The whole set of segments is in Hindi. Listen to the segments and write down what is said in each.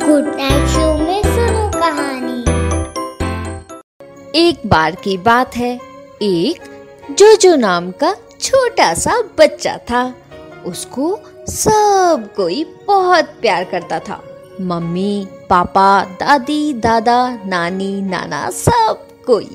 गुड नाइट शो में सुनो कहानी। एक बार की बात है, एक जोजो नाम का छोटा सा बच्चा था। उसको सब कोई बहुत प्यार करता था। मम्मी, पापा, दादी, दादा, नानी, नाना, सब कोई।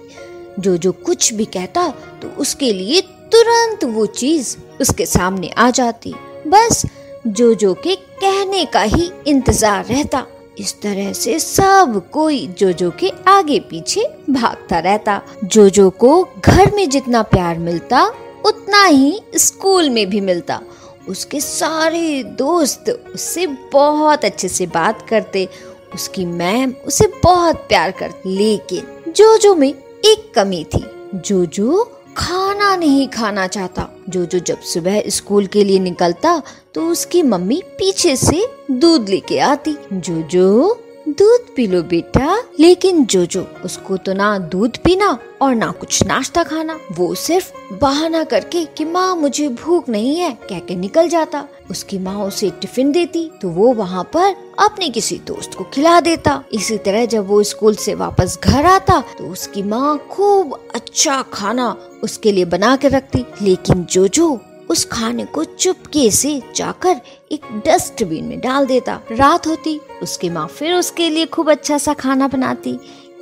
जोजो कुछ भी कहता तो उसके लिए तुरंत वो चीज उसके सामने आ जाती। बस जोजो के कहने का ही इंतजार रहता। इस तरह से सब कोई जोजो के आगे पीछे भागता रहता। जोजो को घर में जितना प्यार मिलता उतना ही स्कूल में भी मिलता। उसके सारे दोस्त उससे बहुत अच्छे से बात करते। उसकी मैम उसे बहुत प्यार करती। लेकिन जोजो में एक कमी थी। जोजो खाना नहीं खाना चाहता। जोजो जब सुबह स्कूल के लिए निकलता तो उसकी मम्मी पीछे से दूध लेके आती। जोजो दूध पी लो बेटा। लेकिन जोजो उसको तो ना दूध पीना और ना कुछ नाश्ता खाना। वो सिर्फ बहाना करके कि माँ मुझे भूख नहीं है कह के निकल जाता। उसकी माँ उसे टिफिन देती तो वो वहाँ पर अपने किसी दोस्त को खिला देता। इसी तरह जब वो स्कूल से वापस घर आता तो उसकी माँ खूब अच्छा खाना उसके लिए बना के रखती। लेकिन जोजो उस खाने को चुपके से जाकर एक डस्टबिन में डाल देता। रात होती, उसकी माँ फिर उसके लिए खूब अच्छा सा खाना बनाती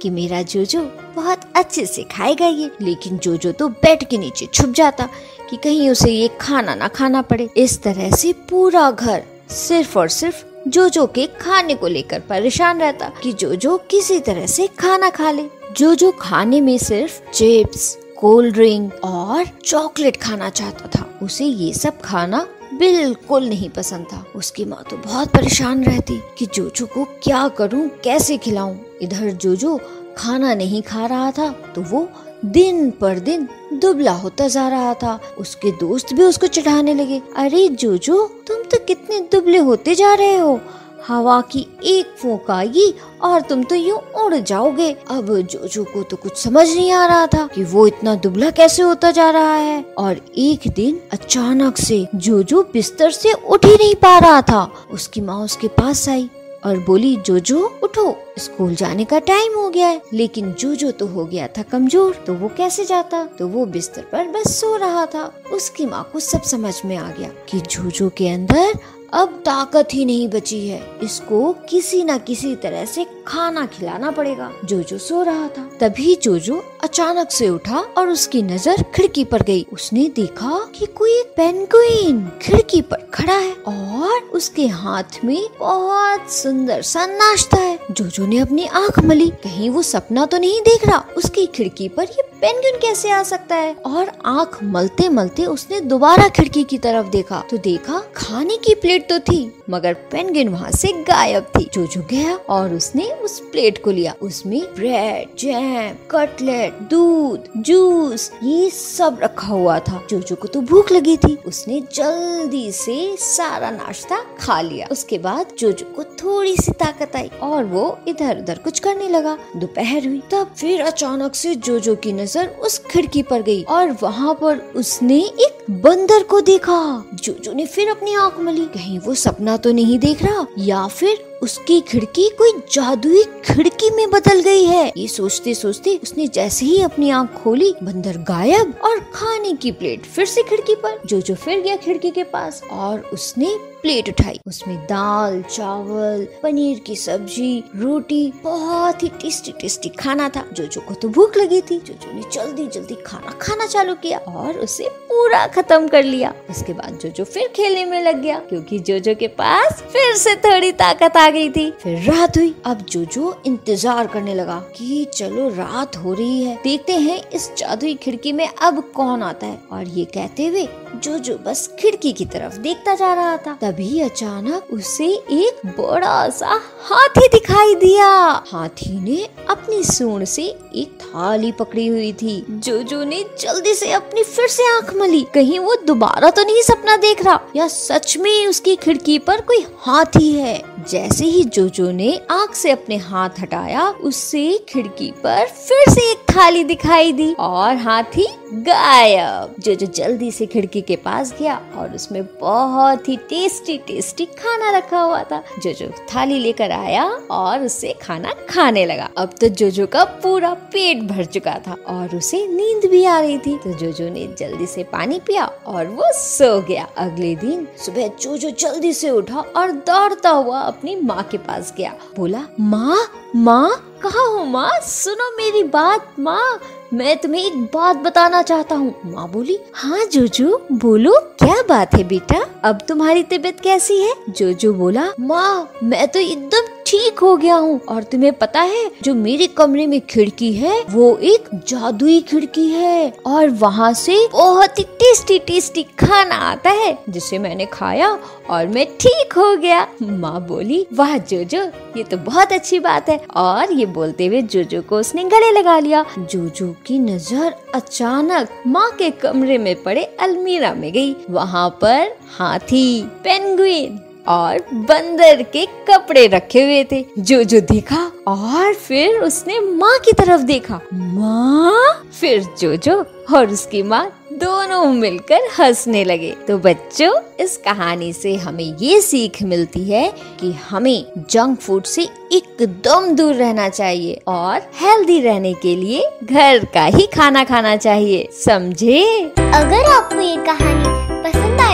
कि मेरा जोजो बहुत अच्छे से खाएगा ये। लेकिन जोजो तो बेड के नीचे छुप जाता कि कहीं उसे ये खाना ना खाना पड़े। इस तरह से पूरा घर सिर्फ और सिर्फ जोजो के खाने को लेकर परेशान रहता कि जोजो किसी तरह से खाना खा ले। जोजो खाने में सिर्फ चिप्स, कोल्ड ड्रिंक और चॉकलेट खाना चाहता था। उसे ये सब खाना बिल्कुल नहीं पसंद था। उसकी माँ तो बहुत परेशान रहती कि जोजो को क्या करूं, कैसे खिलाऊं। इधर जोजो खाना नहीं खा रहा था तो वो दिन पर दिन दुबला होता जा रहा था। उसके दोस्त भी उसको चिढ़ाने लगे, अरे जोजो तुम तो कितने दुबले होते जा रहे हो। हवा की एक फूंक आएगी और तुम तो यूं उड़ जाओगे। अब जोजो को तो कुछ समझ नहीं आ रहा था कि वो इतना दुबला कैसे होता जा रहा है। और एक दिन अचानक से जोजो बिस्तर से उठ ही नहीं पा रहा था। उसकी माँ उसके पास आई और बोली, जोजो उठो, स्कूल जाने का टाइम हो गया है। लेकिन जोजो तो हो गया था कमजोर, तो वो कैसे जाता। तो वो बिस्तर पर बस सो रहा था। उसकी माँ को सब समझ में आ गया कि जोजो के अंदर अब ताकत ही नहीं बची है। इसको किसी न किसी तरह से खाना खिलाना पड़ेगा। जोजो सो रहा था। तभी जोजो अचानक से उठा और उसकी नजर खिड़की पर गई। उसने देखा कि कोई एक पेंगुइन खिड़की पर खड़ा है और उसके हाथ में बहुत सुंदर सा नाश्ता है। जोजो ने अपनी आंख मली, कहीं वो सपना तो नहीं देख रहा। उसकी खिड़की पर ये पेंगुइन कैसे आ सकता है। और आंख मलते मलते उसने दोबारा खिड़की की तरफ देखा तो देखा खाने की प्लेट तो थी मगर पेंगुइन वहाँ से गायब थी। जोजो गया और उसने उस प्लेट को लिया। उसमें ब्रेड, जैम, कटलेट, दूध, जूस ये सब रखा हुआ था। जोजो को तो भूख लगी थी। उसने जल्दी से सारा नाश्ता खा लिया। उसके बाद जोजो को थोड़ी सी ताकत आई और वो इधर उधर कुछ करने लगा। दोपहर हुई तब फिर अचानक से जोजो की नजर उस खिड़की पर गई और वहाँ पर उसने एक बंदर को देखा। जोजो ने फिर अपनी आंख मली, कहीं वो सपना तो नहीं देख रहा या फिर उसकी खिड़की कोई जादुई खिड़की में बदल गई है। ये सोचते सोचते उसने जैसे ही अपनी आंख खोली, बंदर गायब और खाने की प्लेट फिर से खिड़की पर। जोजो फिर गया खिड़की के पास और उसने प्लेट उठाई। उसमें दाल, चावल, पनीर की सब्जी, रोटी, बहुत ही टेस्टी टेस्टी खाना था। जोजो को तो भूख लगी थी। जोजो ने जल्दी जल्दी खाना खाना चालू किया और उसे पूरा खत्म कर लिया। उसके बाद जोजो फिर खेलने में लग गया क्योंकि जोजो के पास फिर से थोड़ी ताकत आ गई थी। फिर रात हुई। अब जोजो इंतजार करने लगा कि चलो रात हो रही है, देखते हैं इस जादुई खिड़की में अब कौन आता है। और ये कहते हुए जोजो बस खिड़की की तरफ देखता जा रहा था। तभी अचानक उसे एक बड़ा सा हाथी दिखाई दिया। हाथी ने अपनी सूंड से एक थाली पकड़ी हुई थी। जोजो ने जल्दी से अपनी फिर से आंख मली, कहीं वो दोबारा तो नहीं सपना देख रहा या सच में उसकी खिड़की पर कोई हाथी है। जैसे ही जोजो ने आग से अपने हाथ हटाया, उसे खिड़की पर फिर से एक थाली दिखाई दी और हाथी गायब। जोजो जल्दी से खिड़की के पास गया और उसमें बहुत ही टेस्टी टेस्टी खाना रखा हुआ था। जोजो थाली लेकर आया और उससे खाना खाने लगा। अब तो जोजो का पूरा पेट भर चुका था और उसे नींद भी आ रही थी, तो जोजो ने जल्दी से पानी पिया और वो सो गया। अगले दिन सुबह जोजो जल्दी से उठा और दौड़ता हुआ अपनी माँ के पास गया। बोला, माँ कहाँ हो माँ? सुनो मेरी बात माँ, मैं तुम्हें एक बात बताना चाहता हूँ। माँ बोली, हाँ जोजो बोलो, क्या बात है बेटा? अब तुम्हारी तबीयत कैसी है? जोजो बोला, माँ मैं तो एकदम ठीक हो गया हूँ, और तुम्हें पता है जो मेरे कमरे में खिड़की है वो एक जादुई खिड़की है और वहाँ से बहुत ही टेस्टी टेस्टी खाना आता है जिसे मैंने खाया और मैं ठीक हो गया। माँ बोली, वाह जोजो, ये तो बहुत अच्छी बात है। और ये बोलते हुए जोजो को उसने गले लगा लिया। जोजो की नजर अचानक माँ के कमरे में पड़े अलमीरा में गई। वहाँ पर हाथी, पेंगुइन और बंदर के कपड़े रखे हुए थे। जोजो देखा और फिर उसने माँ की तरफ देखा। माँ! फिर जोजो और उसकी माँ दोनों मिलकर हंसने लगे। तो बच्चों, इस कहानी से हमें ये सीख मिलती है कि हमें जंक फूड से एकदम दूर रहना चाहिए और हेल्दी रहने के लिए घर का ही खाना खाना चाहिए। समझे? अगर आपको ये कहानी पसंद आई